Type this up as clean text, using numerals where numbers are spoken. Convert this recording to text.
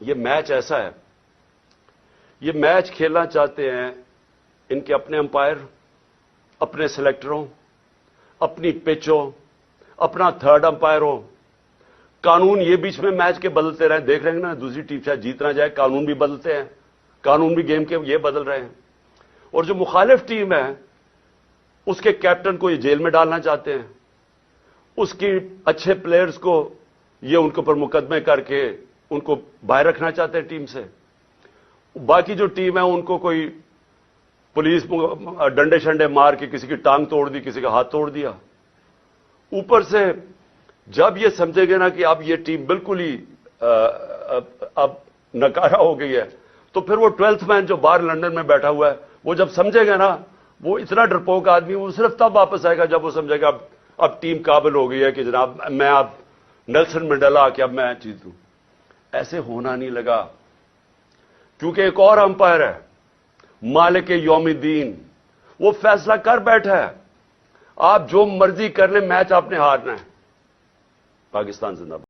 یہ میچ ایسا ہے، یہ میچ کھیلنا چاہتے ہیں ان کے اپنے امپائر، اپنے سلیکٹروں، اپنی پچ ہو، اپنا تھرڈ امپائر ہو، قانون یہ بیچ میں میچ کے بدلتے رہے، دیکھ رہے ہیں نا دوسری ٹیم شاید جیت نہ جائے، قانون بھی بدلتے ہیں، قانون بھی گیم کے یہ بدل رہے ہیں، اور جو مخالف ٹیم ہے اس کے کیپٹن کو یہ جیل میں ڈالنا چاہتے ہیں، اس کی اچھے پلیئرز کو یہ ان کے اوپر مقدمے کر کے ان کو باہر رکھنا چاہتے ہیں ٹیم سے، باقی جو ٹیم ہے ان کو کوئی پولیس ڈنڈے شنڈے مار کے کسی کی ٹانگ توڑ دی، کسی کا ہاتھ توڑ دیا، اوپر سے جب یہ سمجھے گے نا کہ اب یہ ٹیم بالکل ہی اب نکارہ ہو گئی ہے، تو پھر وہ 12th مین جو باہر لندن میں بیٹھا ہوا ہے وہ جب سمجھے گا نا، وہ اتنا ڈرپوک آدمی وہ صرف تب واپس آئے گا جب وہ سمجھے گا اب ٹیم قابل ہو گئی ہے کہ جناب میں اب نیلسن منڈیلا کہ اب میں جیتوں۔ ایسے ہونا نہیں لگا، کیونکہ ایک اور امپائر ہے مالک یوم الدین، وہ فیصلہ کر بیٹھا ہے، آپ جو مرضی کر لیں، میچ آپ نے ہارنا ہے۔ پاکستان زندہ باد۔